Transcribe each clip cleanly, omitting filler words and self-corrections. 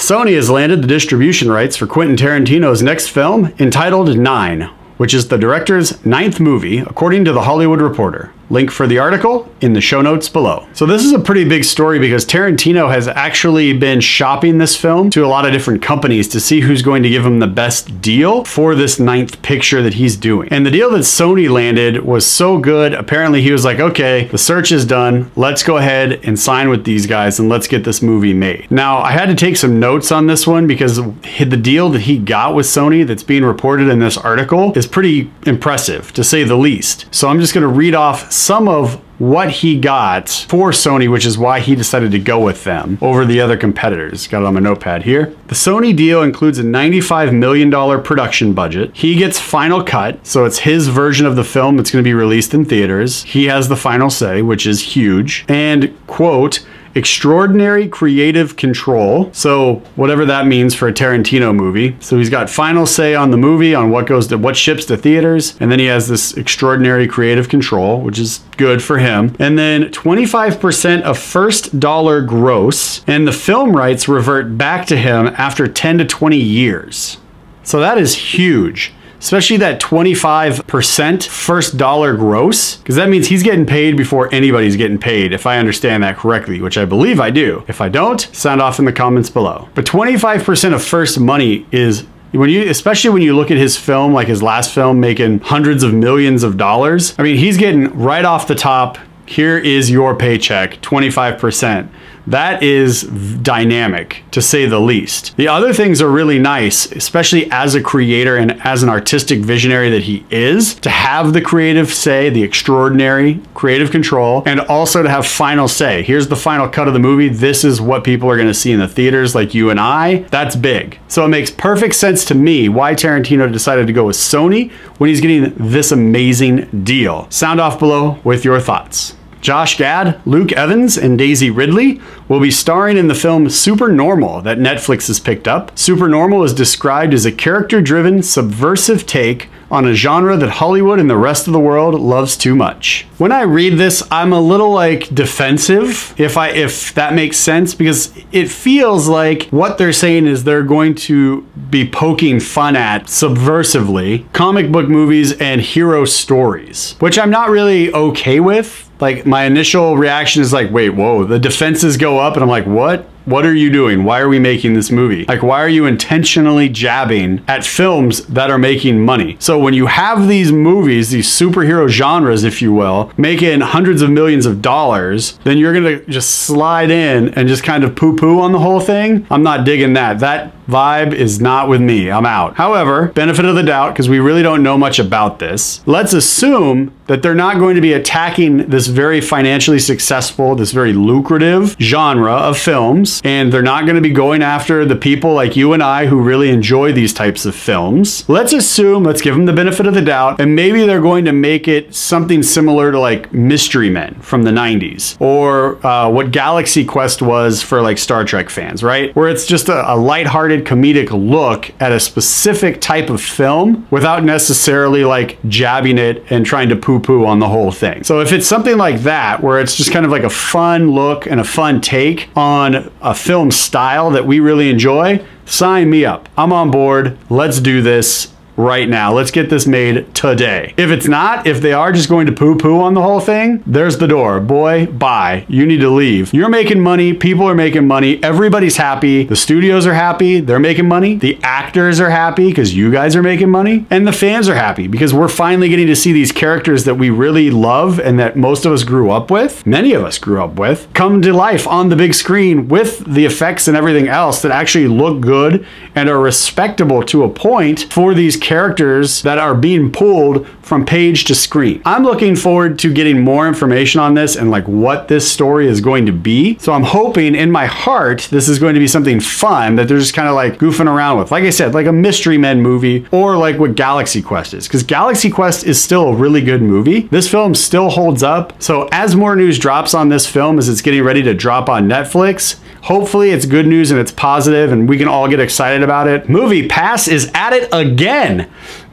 Sony has landed the distribution rights for Quentin Tarantino's next film, entitled 9, which is the director's 9th movie, according to The Hollywood Reporter. Link for the article in the show notes below. So this is a pretty big story because Tarantino has actually been shopping this film to a lot of different companies to see who's going to give him the best deal for this 9th picture that he's doing. And the deal that Sony landed was so good, apparently he was like, okay, the search is done. Let's go ahead and sign with these guys and let's get this movie made. Now, I had to take some notes on this one because the deal that he got with Sony that's being reported in this article is pretty impressive, to say the least. So I'm just gonna read off some of what he got for Sony, which is why he decided to go with them over the other competitors. Got it on my notepad here. The Sony deal includes a $95 million production budget. He gets final cut, so it's his version of the film that's going to be released in theaters. He has the final say, which is huge. And, quote, extraordinary creative control. So whatever that means for a Tarantino movie. So he's got final say on the movie, on what ships to theaters. And then he has this extraordinary creative control, which is good for him. And then 25% of first dollar gross, and the film rights revert back to him after 10 to 20 years. So that is huge. Especially that 25% first dollar gross, because that means he's getting paid before anybody's getting paid, if I understand that correctly, which I believe I do. If I don't, sound off in the comments below. But 25% of first money is, especially when you look at his film, like his last film, making hundreds of millions of dollars. I mean, he's getting right off the top, here is your paycheck, 25%. That is dynamic, to say the least. The other things are really nice, especially as a creator and as an artistic visionary that he is, to have the creative say, the extraordinary creative control, and also to have final say. Here's the final cut of the movie. This is what people are going to see in the theaters, like you and I. That's big. So it makes perfect sense to me why Tarantino decided to go with Sony when he's getting this amazing deal. Sound off below with your thoughts. Josh Gad, Luke Evans, and Daisy Ridley will be starring in the film Supernormal that Netflix has picked up. Supernormal is described as a character-driven, subversive take on a genre that Hollywood and the rest of the world loves too much. When I read this, I'm a little like defensive, if that makes sense, because it feels like what they're saying is they're going to be poking fun at, subversively, comic book movies and hero stories, which I'm not really okay with. Like, my initial reaction is like, wait, whoa, the defenses go up, and I'm like, what? What are you doing? Why are we making this movie? Like, why are you intentionally jabbing at films that are making money? So when you have these movies, these superhero genres, if you will, making hundreds of millions of dollars, then you're gonna just slide in and just kind of poo-poo on the whole thing. I'm not digging that. That vibe is not with me. I'm out. However, benefit of the doubt, because we really don't know much about this. Let's assume that they're not going to be attacking this very financially successful, this very lucrative genre of films, and they're not going to be going after the people like you and I who really enjoy these types of films. Let's assume, let's give them the benefit of the doubt, and maybe they're going to make it something similar to like Mystery Men from the 90s, or what Galaxy Quest was for like Star Trek fans, right? Where it's just a lighthearted comedic look at a specific type of film without necessarily like jabbing it and trying to poo-poo on the whole thing. So if it's something like that, where it's just kind of like a fun look and a fun take on a film style that we really enjoy, sign me up. I'm on board. Let's do this right now. Let's get this made today. If it's not, if they are just going to poo-poo on the whole thing, there's the door. Boy, bye. You need to leave. You're making money. People are making money. Everybody's happy. The studios are happy. They're making money. The actors are happy because you guys are making money. And the fans are happy because we're finally getting to see these characters that we really love and that most of us grew up with, many of us grew up with, come to life on the big screen with the effects and everything else that actually look good and are respectable to a point for these characters that are being pulled from page to screen. I'm looking forward to getting more information on this and like what this story is going to be. So I'm hoping in my heart this is going to be something fun that they're just kind of like goofing around with. Like I said, like a Mystery Men movie, or like what Galaxy Quest is, because Galaxy Quest is still a really good movie. This film still holds up. So as more news drops on this film, as it's getting ready to drop on Netflix, hopefully it's good news and it's positive and we can all get excited about it. Movie Pass is at it again.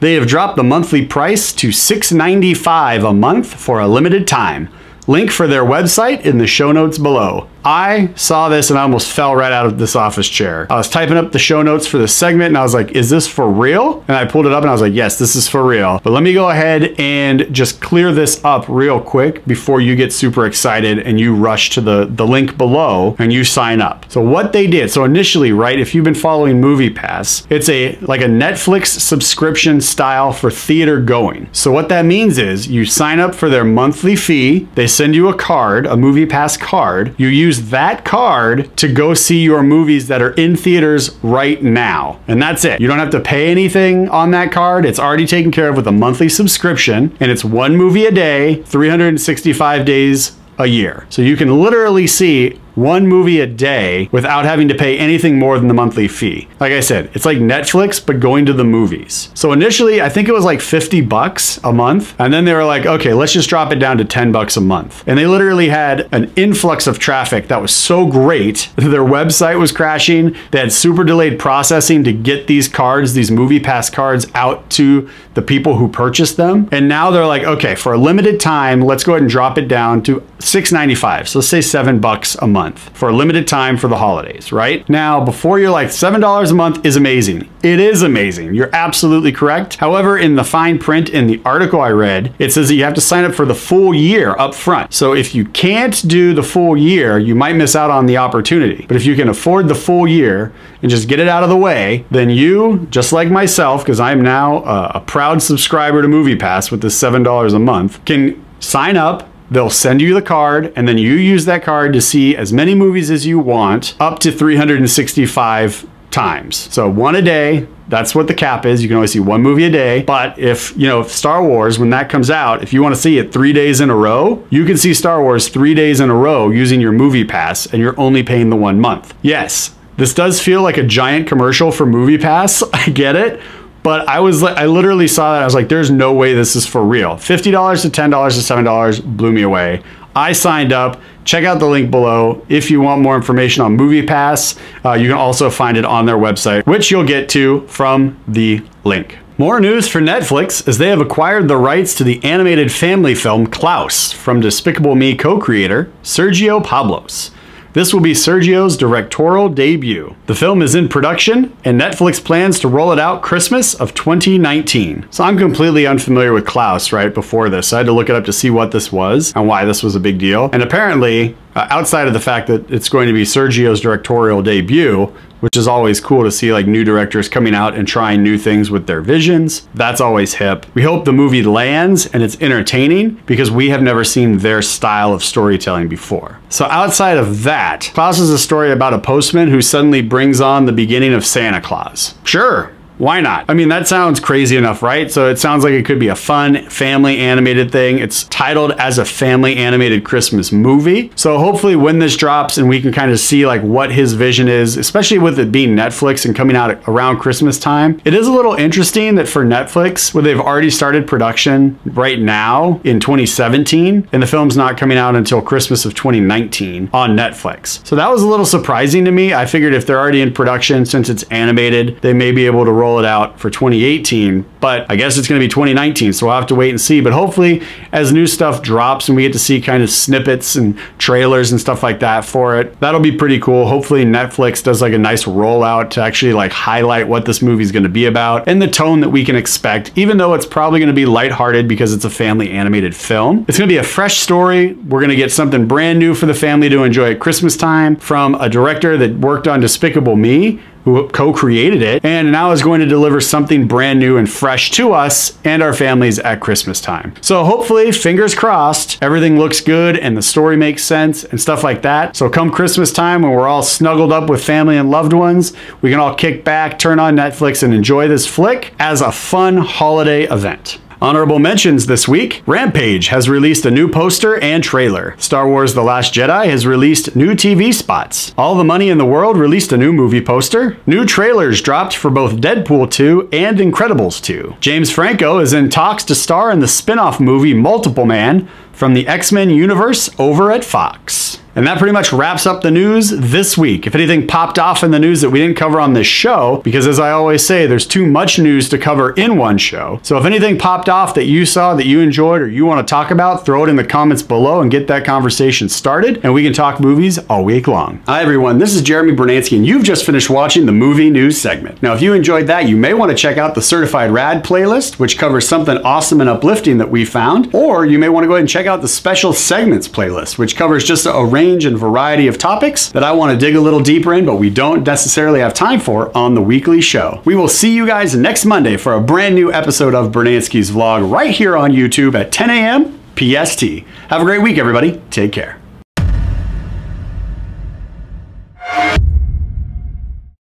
They have dropped the monthly price to $6.95 a month for a limited time. Link for their website in the show notes below. I saw this and I almost fell right out of this office chair. I was typing up the show notes for this segment and I was like, is this for real? And I pulled it up and I was like, yes, this is for real. But let me go ahead and just clear this up real quick before you get super excited and you rush to the link below and you sign up. So what they did, so initially, right, if you've been following MoviePass, it's like a Netflix subscription style for theater going. So what that means is you sign up for their monthly fee, they send you a card, a MoviePass card, you use that card to go see your movies that are in theaters right now. And that's it. You don't have to pay anything on that card. It's already taken care of with a monthly subscription, and it's one movie a day, 365 days a year. So you can literally see one movie a day without having to pay anything more than the monthly fee. Like I said, it's like Netflix, but going to the movies. So initially, I think it was like 50 bucks a month. And then they were like, okay, let's just drop it down to 10 bucks a month. And they literally had an influx of traffic that was so great. Their website was crashing. They had super delayed processing to get these cards, these MoviePass cards, out to the people who purchased them. And now they're like, okay, for a limited time, let's go ahead and drop it down to $6.95. So let's say $7 a month for a limited time for the holidays, right? Now, before you're like, $7 a month is amazing. It is amazing. You're absolutely correct. However, in the fine print in the article I read, it says that you have to sign up for the full year up front. So if you can't do the full year, you might miss out on the opportunity. But if you can afford the full year and just get it out of the way, then you, just like myself, because I'm now a proud subscriber to MoviePass with this $7 a month, can sign up. They'll send you the card, and then you use that card to see as many movies as you want, up to 365 times. So one a day, that's what the cap is. You can only see one movie a day. But if, if Star Wars, when that comes out, if you want to see it 3 days in a row, you can see Star Wars 3 days in a row using your MoviePass, and you're only paying the 1 month. Yes, this does feel like a giant commercial for MoviePass. I get it. But I literally saw that. I was like, there's no way this is for real. $50 to $10 to $7 blew me away. I signed up. Check out the link below if you want more information on MoviePass. You can also find it on their website, which you'll get to from the link. More news for Netflix, as they have acquired the rights to the animated family film Klaus from Despicable Me co-creator Sergio Pablos. This will be Sergio's directorial debut. The film is in production, and Netflix plans to roll it out Christmas of 2019. So I'm completely unfamiliar with Klaus right before this. I had to look it up to see what this was and why this was a big deal. And apparently, outside of the fact that it's going to be Sergio's directorial debut, which is always cool to see, like, new directors coming out and trying new things with their visions. That's always hip. We hope the movie lands and it's entertaining because we have never seen their style of storytelling before. So outside of that, Klaus is a story about a postman who suddenly brings on the beginning of Santa Claus. Sure. Why not? I mean, that sounds crazy enough, right? So it sounds like it could be a fun family animated thing. It's titled as a family animated Christmas movie. So hopefully when this drops and we can kind of see like what his vision is, especially with it being Netflix and coming out around Christmas time, it is a little interesting that for Netflix, where they've already started production right now in 2017, and the film's not coming out until Christmas of 2019 on Netflix. So that was a little surprising to me. I figured if they're already in production, since it's animated, they may be able to roll it out for 2018, but I guess it's going to be 2019, so we'll have to wait and see. But hopefully as new stuff drops and we get to see kind of snippets and trailers and stuff like that for it, that'll be pretty cool. Hopefully Netflix does like a nice rollout to actually like highlight what this movie is going to be about and the tone that we can expect, even though it's probably going to be lighthearted because it's a family animated film. It's going to be a fresh story. We're going to get something brand new for the family to enjoy at Christmas time from a director that worked on Despicable Me, who co-created it, and now is going to deliver something brand new and fresh to us and our families at Christmas time. So hopefully, fingers crossed, everything looks good and the story makes sense and stuff like that. So come Christmas time, when we're all snuggled up with family and loved ones, we can all kick back, turn on Netflix, and enjoy this flick as a fun holiday event. Honorable mentions this week. Rampage has released a new poster and trailer. Star Wars The Last Jedi has released new TV spots. All the Money in the World released a new movie poster. New trailers dropped for both Deadpool 2 and Incredibles 2. James Franco is in talks to star in the spin-off movie Multiple Man from the X-Men universe over at Fox. And that pretty much wraps up the news this week. If anything popped off in the news that we didn't cover on this show, because as I always say, there's too much news to cover in one show. So if anything popped off that you saw, that you enjoyed, or you want to talk about, throw it in the comments below and get that conversation started, and we can talk movies all week long. Hi everyone, this is Jeremy Bernansky, and you've just finished watching the movie news segment. Now if you enjoyed that, you may want to check out the Certified Rad playlist, which covers something awesome and uplifting that we found, or you may want to go ahead and check out the Special Segments playlist, which covers just a range and variety of topics that I want to dig a little deeper in, but we don't necessarily have time for on the weekly show. We will see you guys next Monday for a brand new episode of Bernansky's Vlog right here on YouTube at 10 a.m. PST. Have a great week, everybody. Take care.